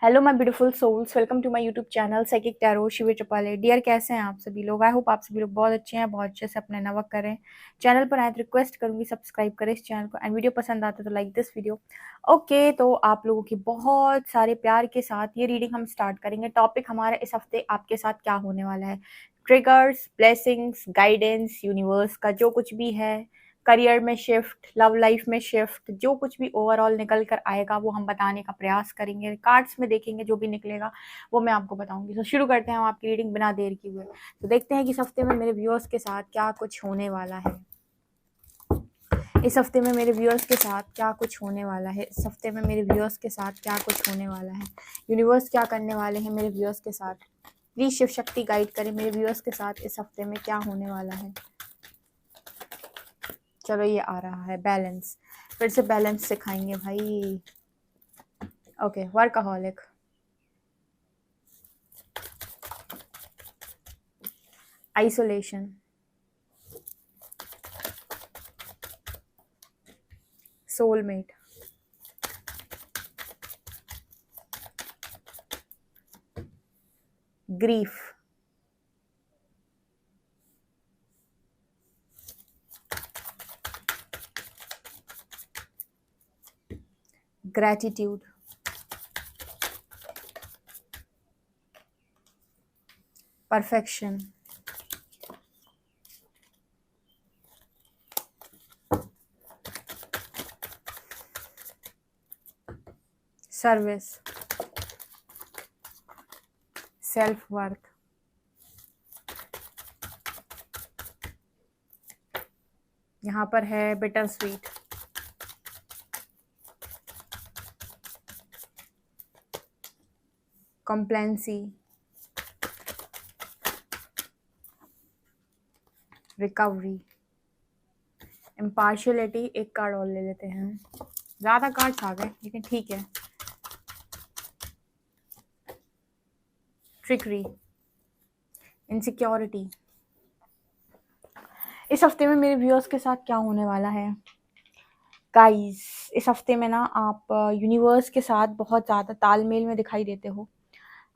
Hello my beautiful souls, welcome to my YouTube channel psychic tarot Shiv Tripale. Dear, कैसे हैं आप सभी लोग? आई होप आप सभी लोग बहुत अच्छे हैं, बहुत अच्छे से अपने नवक करें। चैनल पर आए तो रिक्वेस्ट करूंगी सब्सक्राइब करें इस चैनल को, एंड वीडियो पसंद आता तो लाइक दिस वीडियो। ओके, तो आप लोगों की बहुत सारे प्यार के साथ ये रीडिंग हम स्टार्ट करेंगे। टॉपिक हमारा इस हफ्ते आपके साथ क्या होने वाला है, ट्रिगर्स, ब्लेसिंग्स, गाइडेंस, यूनिवर्स का जो कुछ भी है, करियर में शिफ्ट, लव लाइफ में शिफ्ट, जो कुछ भी ओवरऑल निकल कर आएगा वो हम बताने का प्रयास करेंगे। कार्ड्स में देखेंगे, जो भी निकलेगा वो मैं आपको बताऊंगी। तो शुरू करते हैं हम आपकी रीडिंग बिना देर किए हुए। तो देखते हैं कि इस हफ्ते में मेरे व्यूअर्स के साथ क्या कुछ होने वाला है। इस हफ्ते में मेरे व्यूअर्स के साथ क्या कुछ होने वाला है। इस हफ्ते में मेरे व्यूअर्स के साथ क्या कुछ होने वाला है। यूनिवर्स क्या करने वाले हैं मेरे व्यूअर्स के साथ। प्लीज शिव शक्ति गाइड करें मेरे व्यूअर्स के साथ इस हफ्ते में क्या होने वाला है। चलो, ये आ रहा है बैलेंस। फिर से बैलेंस सिखाएंगे भाई। Okay, workaholic, isolation, soulmate, grief, gratitude, perfection, service, self worth, यहाँ पर है बिटर स्वीट, कॉम्प्लेंसी, रिकवरी, इम्पार्शियलिटी। एक कार्ड और ले लेते हैं, ज़्यादा कार्ड्स आ गए लेकिन ठीक है। Trickery, insecurity. इस हफ्ते में मेरे व्यूअर्स के साथ क्या होने वाला है गाइस। इस हफ्ते में ना आप यूनिवर्स के साथ बहुत ज़्यादा तालमेल में दिखाई देते हो,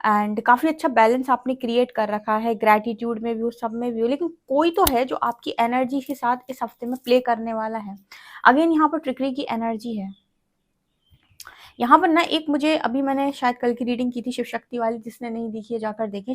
एंड काफ़ी अच्छा बैलेंस आपने क्रिएट कर रखा है। ग्रैटिट्यूड में भी हो, सब में भी हो, लेकिन कोई तो है जो आपकी एनर्जी के साथ इस हफ्ते में प्ले करने वाला है। अगेन यहाँ पर ट्रिकरी की एनर्जी है। यहाँ पर ना एक, मुझे अभी मैंने शायद कल की रीडिंग की थी शिव शक्ति वाली, जिसने नहीं देखी है जाकर देखें।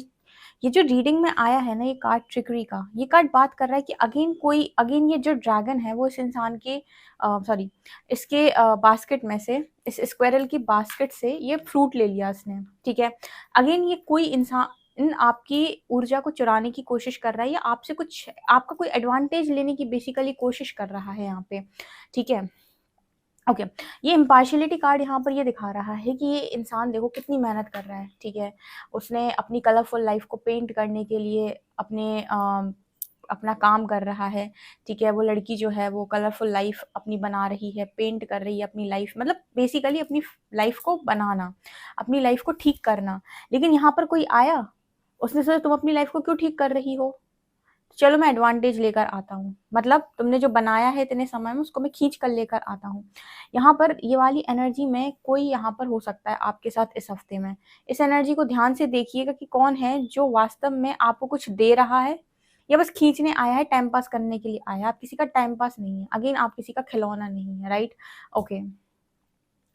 ये जो रीडिंग में आया है ना, ये कार्ड ट्रिकरी का, ये कार्ड बात कर रहा है कि अगेन ये जो ड्रैगन है वो इस इंसान के सॉरी इसके बास्केट में से, इस स्क्वायरल की बास्केट से ये फ्रूट ले लिया इसने, ठीक है। अगेन ये कोई इंसान आपकी ऊर्जा को चुराने की कोशिश कर रहा है, या आपसे कुछ, आपका कोई एडवांटेज लेने की बेसिकली कोशिश कर रहा है यहाँ पे, ठीक है। ओके, ये इम्पार्शियलिटी कार्ड यहाँ पर ये दिखा रहा है कि ये इंसान देखो कितनी मेहनत कर रहा है, ठीक है। उसने अपनी कलरफुल लाइफ को पेंट करने के लिए अपना काम कर रहा है, ठीक है। वो लड़की जो है वो कलरफुल लाइफ अपनी बना रही है, पेंट कर रही है अपनी लाइफ, मतलब बेसिकली अपनी लाइफ को बनाना, अपनी लाइफ को ठीक करना। लेकिन यहाँ पर कोई आया, उसने सोचा तुम अपनी लाइफ को क्यों ठीक कर रही हो, चलो मैं एडवांटेज लेकर आता हूँ, मतलब तुमने जो बनाया है इतने समय में उसको मैं खींच कर लेकर आता हूँ। यहाँ पर ये वाली एनर्जी में कोई यहाँ पर हो सकता है आपके साथ इस हफ्ते में। इस एनर्जी को ध्यान से देखिएगा कि कौन है जो वास्तव में आपको कुछ दे रहा है, या बस खींचने आया है, टाइम पास करने के लिए आया है। आप किसी का टाइम पास नहीं है, अगेन आप किसी का खिलौना नहीं है, राइट। ओके,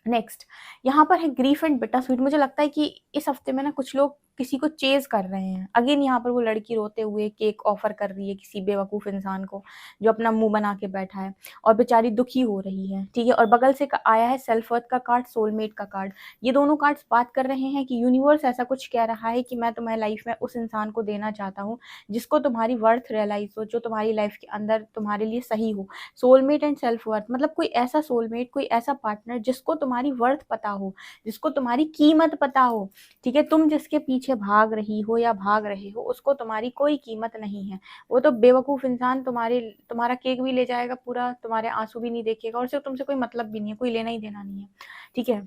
नेक्स्ट यहाँ पर है ग्रीफ एंड बिटर स्वीट। मुझे लगता है कि इस हफ्ते में ना कुछ लोग किसी को चेज कर रहे हैं। अगेन यहाँ पर वो लड़की रोते हुए केक ऑफर कर रही है किसी बेवकूफ इंसान को जो अपना मुंह बना के बैठा है, और बेचारी दुखी हो रही है, ठीक है। और बगल से आया है सेल्फ वर्थ का कार्ड, सोलमेट का कार्ड। ये दोनों कार्ड्स बात कर रहे हैं कि यूनिवर्स ऐसा कुछ कह रहा है कि मैं तुम्हारी लाइफ में उस इंसान को देना चाहता हूँ जिसको तुम्हारी वर्थ रियलाइज हो, जो तुम्हारी लाइफ के अंदर तुम्हारे लिए सही हो। सोलमेट एंड सेल्फ वर्थ मतलब कोई ऐसा सोलमेट, कोई ऐसा पार्टनर जिसको तुम्हारी वर्थ पता हो, जिसको तुम्हारी कीमत पता हो, ठीक है। तुम जिसके पीछे भाग रही हो या भाग रहे हो उसको तुम्हारी कोई कीमत नहीं है। वो तो बेवकूफ इंसान तुम्हारा केक भी ले जाएगा पूरा, तुम्हारे आंसू भी नहीं देखेगा, और सिर्फ तुमसे कोई मतलब भी नहीं है, कोई लेना ही देना नहीं है, ठीक है।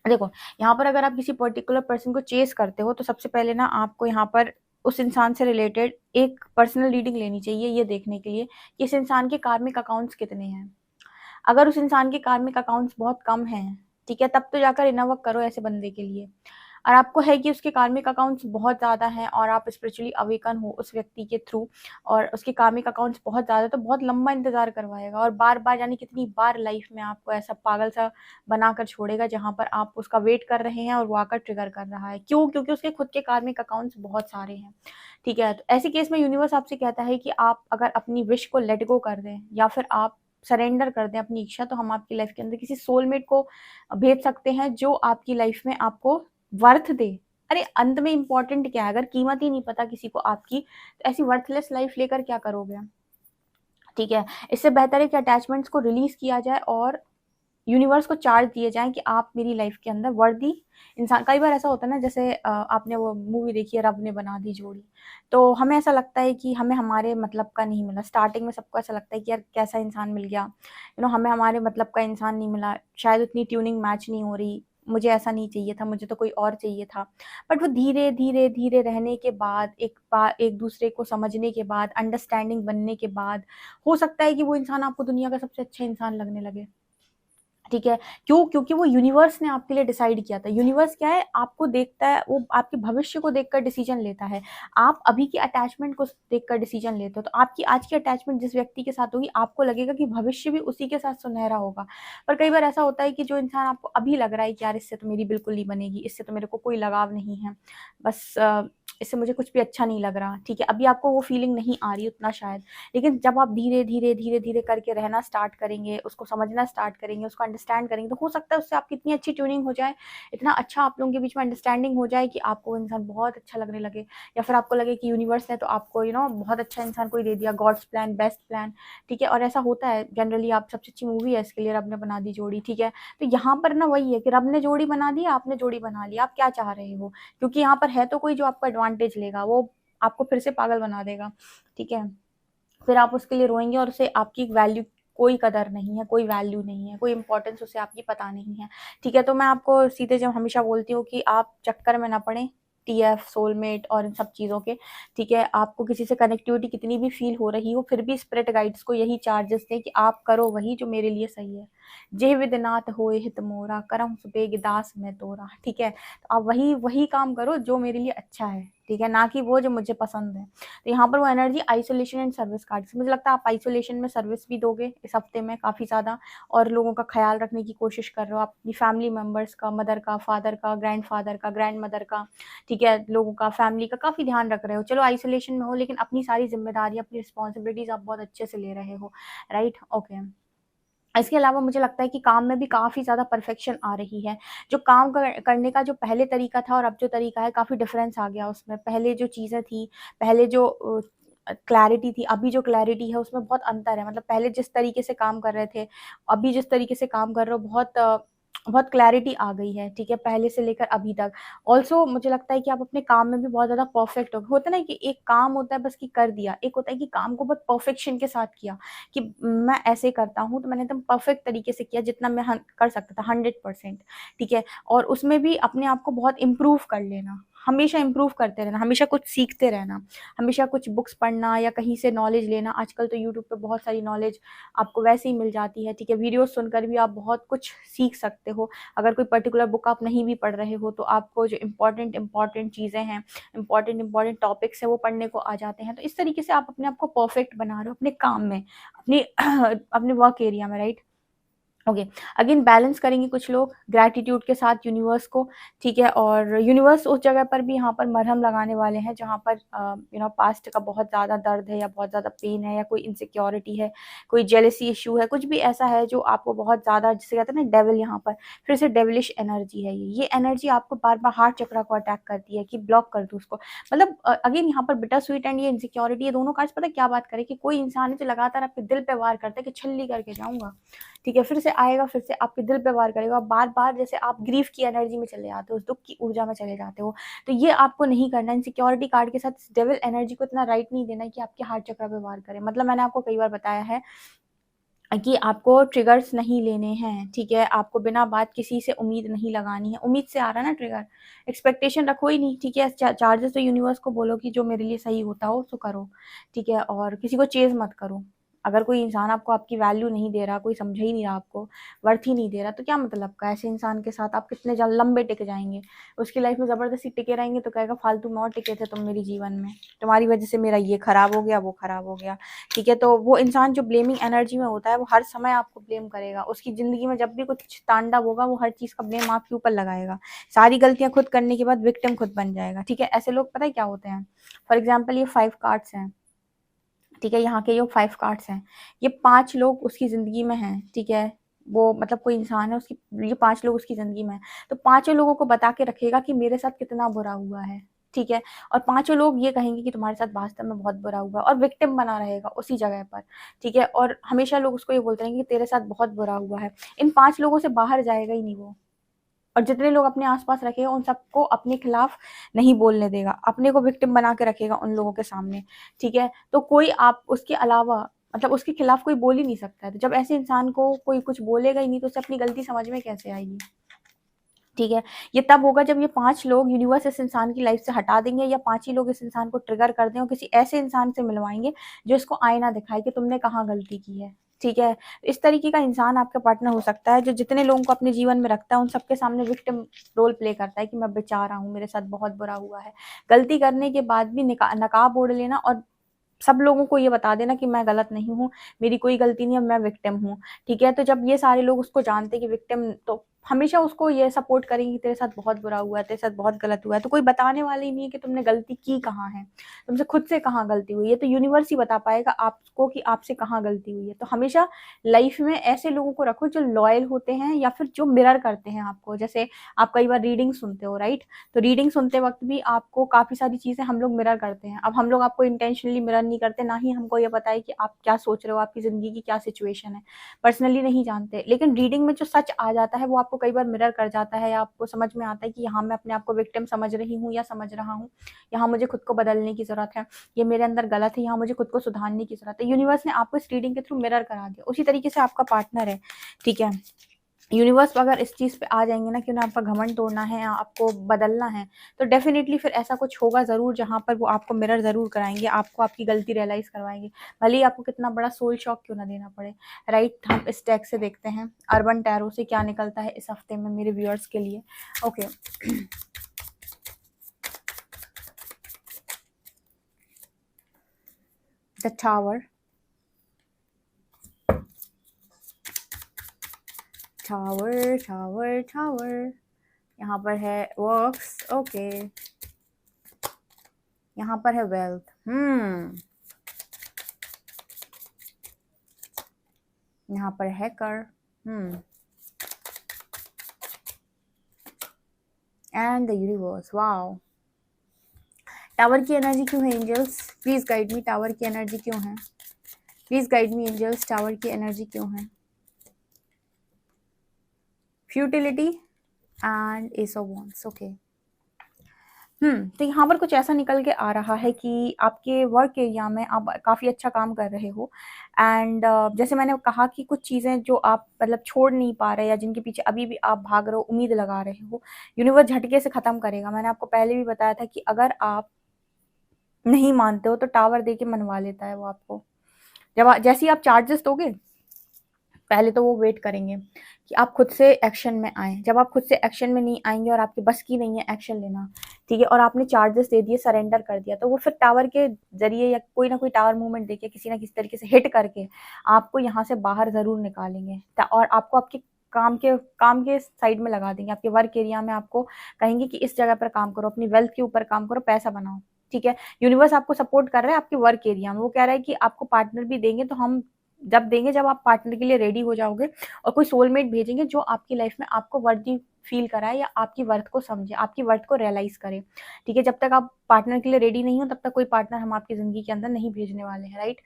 देखो, यहाँ पर अगर आप किसी पर्टिकुलर पर्सन को चेस करते हो तो सबसे पहले ना आपको यहाँ पर उस इंसान से रिलेटेड एक पर्सनल रीडिंग लेनी चाहिए, ये देखने के लिए कि इस इंसान के कार्मिक अकाउंट्स कितने हैं। अगर उस इंसान के कार्मिक अकाउंट्स बहुत कम हैं, ठीक है, तब तो जाकर इनर वर्क करो ऐसे बंदे के लिए। और आपको है कि उसके कार्मिक अकाउंट्स बहुत ज़्यादा हैं और आप स्पिरिचुअली अवेकन हो उस व्यक्ति के थ्रू, और उसके कार्मिक अकाउंट्स बहुत ज़्यादा, तो बहुत लंबा इंतज़ार करवाएगा और बार-बार यानी कितनी बार लाइफ में आपको ऐसा पागल सा बनाकर छोड़ेगा जहाँ पर आप उसका वेट कर रहे हैं और वो आकर ट्रिगर कर रहा है। क्यों? क्योंकि उसके खुद के कार्मिक अकाउंट्स बहुत सारे हैं, ठीक है? तो ऐसे केस में यूनिवर्स आपसे कहता है कि आप अगर अपनी विश को लेट गो कर दें या फिर आप सरेंडर कर दें अपनी इच्छा, तो हम आपकी लाइफ के अंदर किसी सोलमेट को भेज सकते हैं जो आपकी लाइफ में आपको वर्थ दे। अरे अंत में इम्पोर्टेंट क्या है? अगर कीमत ही नहीं पता किसी को आपकी, तो ऐसी वर्थलेस लाइफ लेकर क्या करोगे? ठीक है, इससे बेहतर है कि अटैचमेंट्स को रिलीज किया जाए और यूनिवर्स को चार्ज दिए जाएं कि आप मेरी लाइफ के अंदर वर्दी इंसान। कई बार ऐसा होता है ना, जैसे आपने वो मूवी देखी है रब ने बना दी जोड़ी, तो हमें ऐसा लगता है कि हमें हमारे मतलब का नहीं मिला। स्टार्टिंग में सबको ऐसा लगता है कि यार कैसा इंसान मिल गया, हमें हमारे मतलब का इंसान नहीं मिला, शायद उतनी ट्यूनिंग मैच नहीं हो रही, मुझे ऐसा नहीं चाहिए था, मुझे तो कोई और चाहिए था। बट वो धीरे धीरे धीरे रहने के बाद, एक दूसरे को समझने के बाद, अंडरस्टैंडिंग बनने के बाद, हो सकता है कि वो इंसान आपको दुनिया का सबसे अच्छा इंसान लगने लगे। ठीक है, क्यों? क्योंकि वो यूनिवर्स ने आपके लिए डिसाइड किया था। यूनिवर्स क्या है? आपको देखता है, वो आपके भविष्य को देखकर डिसीजन लेता है। आप अभी की अटैचमेंट को देखकर डिसीजन लेते हो, तो आपकी आज की अटैचमेंट जिस व्यक्ति के साथ होगी, आपको लगेगा कि भविष्य भी उसी के साथ सुनहरा होगा। पर कई बार ऐसा होता है कि जो इंसान आपको अभी लग रहा है कि यार इससे तो मेरी बिल्कुल नहीं बनेगी, इससे तो मेरे को कोई लगाव नहीं है, बस इससे मुझे कुछ भी अच्छा नहीं लग रहा, ठीक है, अभी आपको वो फीलिंग नहीं आ रही उतना शायद, लेकिन जब आप धीरे धीरे धीरे धीरे करके रहना स्टार्ट करेंगे, उसको समझना स्टार्ट करेंगे, उसको अंडरस्टैंड करेंगे, तो हो सकता है उससे आपकी इतनी अच्छी ट्यूनिंग हो जाए, इतना अच्छा आप लोगों के बीच में अंडरस्टैंडिंग हो जाए कि आपको वो इंसान बहुत अच्छा लगने लगे, या फिर आपको लगे कि यूनिवर्स ने तो आपको बहुत अच्छा इंसान कोई दे दिया, गॉड्स प्लान, बेस्ट प्लान, ठीक है। और ऐसा होता है जनरली। आप सबसे अच्छी मूवी है इसके लिए, रब ने बना दी जोड़ी, ठीक है। तो यहाँ पर ना वही है कि रब ने जोड़ी बना दी, आपने जोड़ी बना ली, आप क्या चाह रहे हो? क्योंकि यहाँ पर है तो कोई जो आपको एडवांटेज लेगा, वो आपको फिर से पागल बना देगा, ठीक है। फिर आप उसके लिए रोएंगे और उसे आपकी वैल्यू, कोई कदर नहीं है, कोई वैल्यू नहीं है, कोई इंपॉर्टेंस उसे आपकी पता नहीं है, ठीक है। तो मैं आपको सीधे जब हमेशा बोलती हूँ कि आप चक्कर में ना पड़े टीएफ, सोलमेट और इन सब चीज़ों के, ठीक है। आपको किसी से कनेक्टिविटी कितनी भी फील हो रही हो, फिर भी स्पिरिट गाइड्स को यही चार्जेस दें कि आप करो वही जो मेरे लिए सही है। जे विदनाथ होए हित मोरा, करम सुबेग दास में तोरा, ठीक है। तो आप वही वही काम करो जो मेरे लिए अच्छा है, ठीक है, ना कि वो जो मुझे पसंद है। तो यहाँ पर वो energy isolation and service card, मुझे लगता है आप आइसोलेशन में सर्विस भी दोगे इस हफ्ते में काफ़ी ज़्यादा, और लोगों का ख्याल रखने की कोशिश कर रहे हो, आप अपनी फैमिली मेम्बर्स का, मदर का, फादर का, ग्रैंडफादर का, ग्रैंड मदर का, ठीक है, लोगों का, फैमिली का काफ़ी ध्यान रख रहे हो। चलो आइसोलेशन में हो, लेकिन अपनी सारी जिम्मेदारी, अपनी रिस्पॉन्सिबिलिटीज आप बहुत अच्छे से ले रहे हो, राइट, ओके। इसके अलावा मुझे लगता है कि काम में भी काफ़ी ज़्यादा परफेक्शन आ रही है। जो काम करने का जो पहले तरीका था और अब जो तरीका है, काफ़ी डिफरेंस आ गया उसमें। पहले जो चीज़ें थी, पहले जो क्लैरिटी थी, अभी जो क्लैरिटी है उसमें बहुत अंतर है। मतलब पहले जिस तरीके से काम कर रहे थे, अभी जिस तरीके से काम कर रहे हो, बहुत क्लैरिटी आ गई है, ठीक है, पहले से लेकर अभी तक। ऑल्सो मुझे लगता है कि आप अपने काम में भी बहुत ज़्यादा परफेक्ट हो। होता है ना कि एक काम होता है बस कि कर दिया, एक होता है कि काम को बहुत परफेक्शन के साथ किया, कि मैं ऐसे करता हूँ तो मैंने एकदम परफेक्ट तरीके से किया जितना मैं कर सकता था, 100%, ठीक है। और उसमें भी अपने आप को बहुत इम्प्रूव कर लेना, हमेशा इम्प्रूव करते रहना, हमेशा कुछ सीखते रहना, हमेशा कुछ बुक्स पढ़ना या कहीं से नॉलेज लेना। आजकल तो यूट्यूब पे बहुत सारी नॉलेज आपको वैसे ही मिल जाती है, ठीक है। वीडियो सुनकर भी आप बहुत कुछ सीख सकते हो। अगर कोई पर्टिकुलर बुक आप नहीं भी पढ़ रहे हो, तो आपको जो इम्पॉर्टेंट चीज़ें हैं, इम्पॉर्टेंट टॉपिक्स हैं, वो पढ़ने को आ जाते हैं। तो इस तरीके से आप अपने आप को परफेक्ट बना रहे हो अपने काम में, अपने अपने वर्क एरिया में, राइट, ओके। अगेन बैलेंस करेंगे कुछ लोग ग्रैटिट्यूड के साथ यूनिवर्स को, ठीक है। और यूनिवर्स उस जगह पर भी यहाँ पर मरहम लगाने वाले हैं जहाँ पर पास्ट का बहुत ज़्यादा दर्द है, या बहुत ज़्यादा पेन है, या कोई इनसिक्योरिटी है, कोई जेलसी इशू है, कुछ भी ऐसा है जो आपको बहुत ज़्यादा, जिसे कहते हैं ना डेविल, यहाँ पर फिर से डेविलिश एनर्जी है। ये एनर्जी आपको बार बार हार्ट चक्र को अटैक करती है कि ब्लॉक कर दो उसको। मतलब अगेन यहाँ पर बिटर स्वीट एंड ये इनसिक्योरिटी, ये दोनों कार्ड्स पता है क्या बात करें, कि कोई इंसान है जो लगातार आपके दिल पे वार करता है कि छल्ली करके जाऊंगा, ठीक है, फिर से आएगा, फिर से आपके दिल पे वार करेगा, बार बार, जैसे आप ग्रीफ की एनर्जी में चले जाते हो, उस दुख की ऊर्जा में चले जाते हो। तो ये आपको नहीं करना। इनसिक्योरिटी कार्ड के साथ डेविल एनर्जी को इतना राइट नहीं देना कि आपके हार्ट चक्र पे वार करे। मतलब मैंने आपको कई बार बताया है कि आपको ट्रिगर्स नहीं लेने हैं, ठीक है। आपको बिना बात किसी से उम्मीद नहीं लगानी है। उम्मीद से आ रहा है ना ट्रिगर, एक्सपेक्टेशन रखो ही नहीं, ठीक है। चार्जेस तो यूनिवर्स को बोलो कि जो मेरे लिए सही होता हो तो करो, ठीक है, और किसी को चेज मत करो, अगर कोई इंसान आपको आपकी वैल्यू नहीं दे रहा, कोई समझ ही नहीं रहा आपको, वर्थ ही नहीं दे रहा, तो क्या मतलब का? ऐसे इंसान के साथ आप कितने लंबे टिक जाएंगे? उसकी लाइफ में ज़बरदस्ती टिके रहेंगे तो कहेगा फालतू में और टिके थे तुम मेरी जीवन में, तुम्हारी वजह से मेरा ये खराब हो गया, वो खराब हो गया। ठीक है, तो वो इंसान जो ब्लेमिंग एनर्जी में होता है वो हर समय आपको ब्लेम करेगा। उसकी ज़िंदगी में जब भी कुछ तांडव होगा वो हर चीज़ का ब्लेम आपके ऊपर लगाएगा। सारी गलतियाँ खुद करने के बाद विक्टिम खुद बन जाएगा। ठीक है, ऐसे लोग पता है क्या होते हैं? फॉर एग्जाम्पल ये 5 कार्ड्स हैं, ठीक है, यहाँ के ये 5 कार्ड्स हैं, ये 5 लोग उसकी ज़िंदगी में हैं, ठीक है, वो मतलब कोई इंसान है उसकी, ये 5 लोग उसकी ज़िंदगी में हैं, तो पाँचों लोगों को बता के रखेगा कि मेरे साथ कितना बुरा हुआ है, ठीक है, और पाँचों लोग ये कहेंगे कि तुम्हारे साथ वास्तव में बहुत बुरा हुआ, और विक्टिम बना रहेगा उसी जगह पर, ठीक है, और हमेशा लोग उसको ये बोलते रहेंगे कि तेरे साथ बहुत बुरा हुआ है। इन 5 लोगों से बाहर जाएगा ही नहीं वो, और जितने लोग अपने आसपास रखेगा उन सबको अपने खिलाफ नहीं बोलने देगा, अपने को विक्टिम बना के रखेगा उन लोगों के सामने, ठीक है, तो कोई आप उसके अलावा मतलब उसके खिलाफ कोई बोल ही नहीं सकता है। तो जब ऐसे इंसान को कोई कुछ बोलेगा ही नहीं तो उसे अपनी गलती समझ में कैसे आएगी? ठीक है, ये तब होगा जब ये 5 लोग यूनिवर्स इस इंसान की लाइफ से हटा देंगे, या 5 ही लोग इस इंसान को ट्रिगर कर दें और किसी ऐसे इंसान से मिलवाएंगे जो इसको आईना दिखाए कि तुमने कहाँ गलती की है। ठीक है, इस तरीके का इंसान आपका पार्टनर हो सकता है जो जितने लोगों को अपने जीवन में रखता है उन सबके सामने विक्टिम रोल प्ले करता है कि मैं बेचारा हूँ, मेरे साथ बहुत बुरा हुआ है। गलती करने के बाद भी नकाब ओढ़ लेना और सब लोगों को ये बता देना कि मैं गलत नहीं हूँ, मेरी कोई गलती नहीं है, मैं विक्टिम हूँ। ठीक है, तो जब ये सारे लोग उसको जानते हैं कि विक्टिम, तो हमेशा उसको ये सपोर्ट करेंगे कि तेरे साथ बहुत बुरा हुआ है, तेरे साथ बहुत गलत हुआ है। तो कोई बताने वाला ही नहीं है कि तुमने गलती की कहाँ है, तुमसे खुद से कहाँ गलती हुई है, तो यूनिवर्स ही बता पाएगा आपको कि आपसे कहाँ गलती हुई है। तो हमेशा लाइफ में ऐसे लोगों को रखो जो लॉयल होते हैं या फिर जो मिरर करते हैं आपको। जैसे आप कई बार रीडिंग सुनते हो, राइट? तो रीडिंग सुनते वक्त भी आपको काफ़ी सारी चीज़ें हम लोग मिरर करते हैं। अब हम लोग आपको इंटेंशनली मिरर नहीं करते, ना ही हमको ये पता है कि आप क्या सोच रहे हो, आपकी ज़िंदगी की क्या सिचुएशन है, पर्सनली नहीं जानते। लेकिन रीडिंग में जो सच आ जाता है वो आपको कई बार मिरर कर जाता है, या आपको समझ में आता है कि यहाँ मैं अपने आप को विक्टिम समझ रही हूँ या समझ रहा हूँ, यहाँ मुझे खुद को बदलने की ज़रूरत है, ये मेरे अंदर गलत है, यहाँ मुझे खुद को सुधारने की ज़रूरत है। यूनिवर्स ने आपको इस रीडिंग के थ्रू मिरर करा दिया। उसी तरीके से आपका पार्टनर है, ठीक है। यूनिवर्स अगर इस चीज़ पे आ जाएंगे ना कि उन्हें आपका घमंड तोड़ना है, आपको बदलना है, तो डेफिनेटली फिर ऐसा कुछ होगा ज़रूर जहाँ पर वो आपको मिरर ज़रूर कराएंगे, आपको आपकी गलती रियलाइज़ करवाएंगे, भले ही आपको कितना बड़ा सोल शॉक क्यों ना देना पड़े, राइट? हम इस टैग से देखते हैं अर्बन टैरो से क्या निकलता है इस हफ्ते में मेरे व्यूअर्स के लिए। Okay, the tower, tower tower tower, यहाँ पर है वर्क्स, ओके, यहाँ पर है वेल्थ, यहाँ पर है कर, and the universe. Wow, tower की एनर्जी क्यों है angels? Please guide me, tower की एनर्जी क्यों है? Please guide me angels, tower की एनर्जी क्यों है? Futility and ace of wands, okay. तो यहाँ पर कुछ ऐसा निकल के आ रहा है कि आपके वर्क एरिया में आप काफ़ी अच्छा काम कर रहे हो, एंड जैसे मैंने कहा कि कुछ चीज़ें जो आप मतलब छोड़ नहीं पा रहे या जिनके पीछे अभी भी आप भाग रहे हो, उम्मीद लगा रहे हो, यूनिवर्स झटके से ख़त्म करेगा। मैंने आपको पहले भी बताया था कि अगर आप नहीं मानते हो तो टावर दे के मनवा लेता है वो आपको। जब जैसे ही आप चार्जेस दोगे, पहले तो वो वेट करेंगे कि आप खुद से एक्शन में आएँ। जब आप खुद से एक्शन में नहीं आएँगे और आपके बस की नहीं है एक्शन लेना, ठीक है, और आपने चार्जेस दे दिए, सरेंडर कर दिया, तो वो फिर टावर के ज़रिए या कोई ना कोई टावर मूवमेंट देके किसी ना किसी तरीके से हिट करके आपको यहाँ से बाहर ज़रूर निकालेंगे, और आपको आपके काम के साइड में लगा देंगे। आपके वर्क एरिया में आपको कहेंगे कि इस जगह पर काम करो, अपनी वेल्थ के ऊपर काम करो, पैसा बनाओ, ठीक है। यूनिवर्स आपको सपोर्ट कर रहा है आपके वर्क एरिया में। वो कह रहा है कि आपको पार्टनर भी देंगे, तो हम जब देंगे जब आप पार्टनर के लिए रेडी हो जाओगे, और कोई सोलमेट भेजेंगे जो आपकी लाइफ में आपको वर्दी फील कराए या आपकी वर्थ को समझे, आपकी वर्थ को रियलाइज करे, ठीक है। जब तक आप पार्टनर के लिए रेडी नहीं हो तब तक कोई पार्टनर हम आपकी ज़िंदगी के अंदर नहीं भेजने वाले हैं, राइट?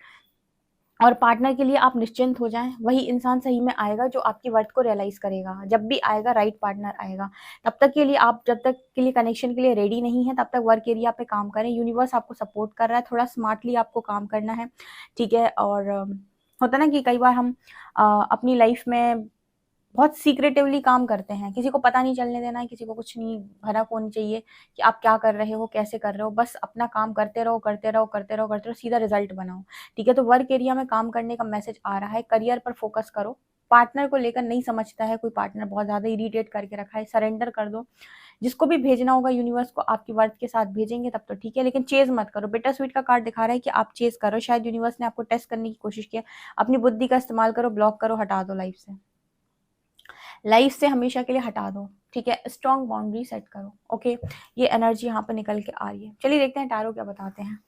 और पार्टनर के लिए आप निश्चिंत हो जाएं, वही इंसान सही में आएगा जो आपकी वर्थ को रियलाइज करेगा। जब भी आएगा राइट पार्टनर आएगा। तब तक के लिए आप, जब तक के लिए कनेक्शन के लिए रेडी नहीं है, तब तक वर्क एरिया पे काम करें। यूनिवर्स आपको सपोर्ट कर रहा है, थोड़ा स्मार्टली आपको काम करना है, ठीक है। और होता ना कि कई बार हम अपनी लाइफ में बहुत सीक्रेटिवली काम करते हैं, किसी को पता नहीं चलने देना है, किसी को कुछ नहीं, भनक होनी चाहिए कि आप क्या कर रहे हो, कैसे कर रहे हो, बस अपना काम करते रहो करते रहो करते रहो करते रहो, सीधा रिजल्ट बनाओ। ठीक है, तो वर्क एरिया में काम करने का मैसेज आ रहा है, करियर पर फोकस करो। पार्टनर को लेकर नहीं समझता है, कोई पार्टनर बहुत ज़्यादा इरिटेट करके रखा है, सरेंडर कर दो। जिसको भी भेजना होगा यूनिवर्स को आपकी वर्थ के साथ भेजेंगे तब तो ठीक है, लेकिन चेज मत करो। बिटर स्वीट का कार्ड दिखा रहा है कि आप चेज करो, शायद यूनिवर्स ने आपको टेस्ट करने की कोशिश किया। अपनी बुद्धि का इस्तेमाल करो, ब्लॉक करो, हटा दो लाइफ से, लाइफ से हमेशा के लिए हटा दो। ठीक है, स्ट्रॉन्ग बाउंड्री सेट करो। ओके, ये एनर्जी यहाँ पर निकल के आ रही है। चलिए देखते हैं टैरो क्या बताते हैं।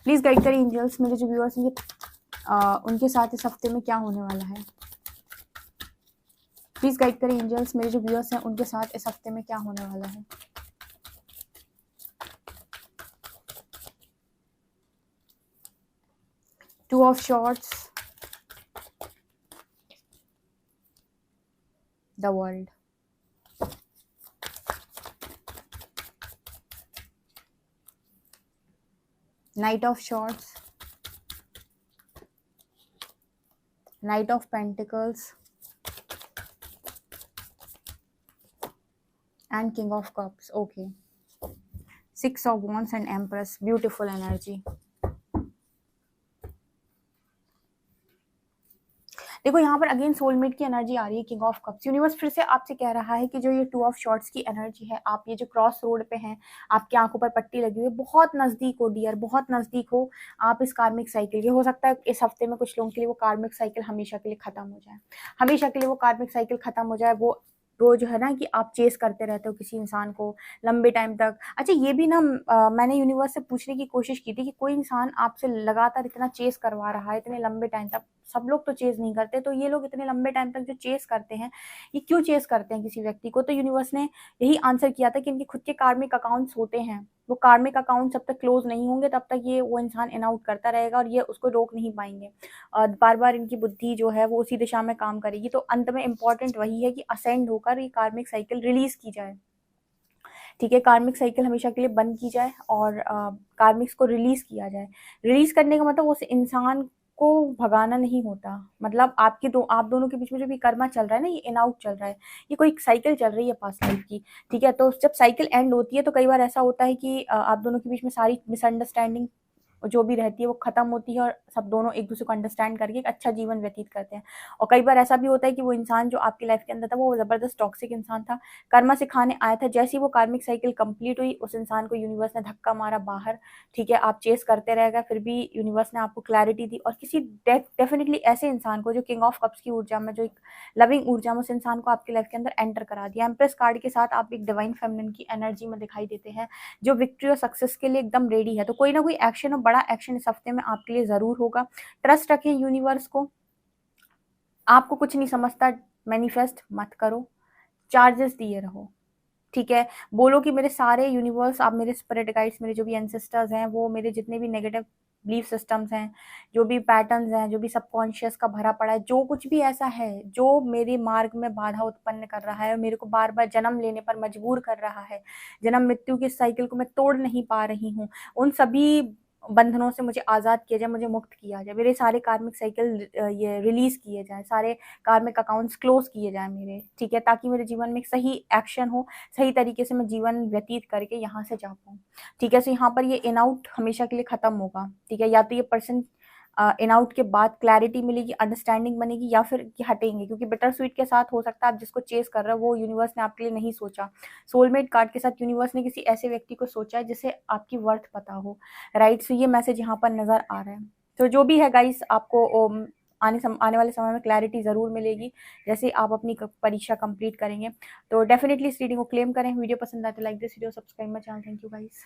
प्लीज गाइड करें एंजल्स, मेरे जो व्यूअर्स हैं उनके साथ इस हफ्ते में क्या होने वाला है। प्लीज गाइड करें एंजल्स, मेरे जो व्यूअर्स हैं उनके साथ इस हफ्ते में क्या होने वाला है। Two of shorts, the world, night of shorts, night of pentacles and king of cups. Okay, six of wands and empress, beautiful energy. देखो यहाँ पर अगेन सोलमेट की एनर्जी आ रही है, किंग ऑफ कप्स। यूनिवर्स फिर से आपसे कह रहा है कि जो ये टू ऑफ शॉर्ट्स की एनर्जी है, आप ये जो क्रॉस रोड पे हैं, आपकी आंखों पर पट्टी लगी हुई है, बहुत नजदीक हो डियर, बहुत नजदीक हो आप इस कार्मिक साइकिल के। हो सकता है इस हफ्ते में कुछ लोगों के लिए वो कार्मिक साइकिल हमेशा के लिए खत्म हो जाए, हमेशा के लिए वो कार्मिक साइकिल खत्म हो जाए। वो जो है ना कि आप चेस करते रहते हो किसी इंसान को लंबे टाइम तक। अच्छा ये भी ना मैंने यूनिवर्स से पूछने की कोशिश की थी कि कोई इंसान आपसे लगातार इतना चेस करवा रहा है इतने लंबे टाइम तक, सब लोग तो चेज नहीं करते, तो ये लोग इतने लंबे टाइम तक जो चेस करते हैं, ये क्यों चेस करते हैं किसी व्यक्ति को। तो यूनिवर्स ने यही आंसर किया था कि इनके खुद के कार्मिक अकाउंट्स होते हैं, वो कार्मिक अकाउंट जब तक क्लोज नहीं होंगे तब तक ये वो इंसान इन आउट करता रहेगा और ये उसको रोक नहीं पाएंगे, और बार बार इनकी बुद्धि जो है वो उसी दिशा में काम करेगी। तो अंत में इंपॉर्टेंट वही है कि असेंड होकर ये कार्मिक साइकिल रिलीज की जाए। ठीक है, कार्मिक साइकिल हमेशा के लिए बंद की जाए और कार्मिक्स को रिलीज किया जाए। रिलीज करने का मतलब उस इंसान को भगाना नहीं होता, मतलब आप दोनों के बीच में जो भी कर्मा चल रहा है ना, ये इन आउट चल रहा है, ये कोई साइकिल चल रही है पास्ट लाइफ की। ठीक है, तो जब साइकिल एंड होती है तो कई बार ऐसा होता है कि आप दोनों के बीच में सारी मिसअंडरस्टैंडिंग जो भी रहती है वो खत्म होती है और सब दोनों एक दूसरे को अंडरस्टैंड करके एक अच्छा जीवन व्यतीत करते हैं। और कई बार ऐसा भी होता है कि वो इंसान जो आपकी लाइफ के अंदर था वो जबरदस्त टॉक्सिक इंसान था, कर्मा सिखाने आया था, जैसे ही वो कार्मिक साइकिल कंप्लीट हुई उस इंसान को यूनिवर्स ने धक्का मारा बाहर। ठीक है, आप चेस करते रह गए, फिर भी यूनिवर्स ने आपको क्लैरिटी दी और किसी डेफिनेटली ऐसे इंसान को जो किंग ऑफ कप्स की ऊर्जा में, जो एक लविंग ऊर्जा में, उस इंसान को आपकी लाइफ के अंदर एंटर करा दिया। एम्प्रेस कार्ड के साथ आप एक डिवाइन फेमिनिन की एनर्जी में दिखाई देते हैं जो विक्ट्री और सक्सेस के लिए एकदम रेडी है। तो कोई ना कोई एक्शन और बड़ा एक्शन इस हफ्ते में आपके लिए जरूर होगा। ट्रस्ट रखें यूनिवर्स को, आपको कुछ नहीं समझता, मैनिफेस्ट मत करो, चार्जेस दिए रहो। ठीक है, बोलो कि मेरे सारे यूनिवर्स, आप मेरे स्पिरिट गाइड्स, मेरे जो भी एंसेस्टर्स हैं, वो मेरे जितने भी नेगेटिव बिलीफ सिस्टम्स हैं, जो भी पैटर्न्स हैं, जो भी सबकॉन्शियस का भरा पड़ा है, जो कुछ भी ऐसा है जो मेरे मार्ग में बाधा उत्पन्न कर रहा है और मेरे को बार बार जन्म लेने पर मजबूर कर रहा है, जन्म मृत्यु के साइकिल को मैं तोड़ नहीं पा रही हूँ, उन सभी बंधनों से मुझे आज़ाद किया जाए, मुझे मुक्त किया जाए, मेरे सारे कार्मिक साइकिल ये रिलीज किए जाए, सारे कार्मिक अकाउंट्स क्लोज किए जाए मेरे। ठीक है, ताकि मेरे जीवन में एक सही एक्शन हो, सही तरीके से मैं जीवन व्यतीत करके यहाँ से जा पाऊँ। ठीक है, तो यहाँ पर ये इन आउट हमेशा के लिए खत्म होगा। ठीक है, या तो ये पर्सन इन आउट के बाद क्लैरिटी मिलेगी, अंडरस्टैंडिंग बनेगी, या फिर ये हटेंगे, क्योंकि बिटर स्वीट के साथ हो सकता है आप जिसको चेस कर रहे हो वो यूनिवर्स ने आपके लिए नहीं सोचा। सोलमेट कार्ड के साथ यूनिवर्स ने किसी ऐसे व्यक्ति को सोचा है जिसे आपकी वर्थ पता हो। राइट, सो ये मैसेज यहाँ पर नजर आ रहा है। तो जो भी है गाइस, आपको आने वाले समय में क्लैरिटी ज़रूर मिलेगी जैसे आप अपनी परीक्षा कंप्लीट करेंगे। तो डेफिनेटली इस रीडिंग को क्लेम करें। वीडियो पसंद आए तो like this video, subscribe my channel. Thank you guys.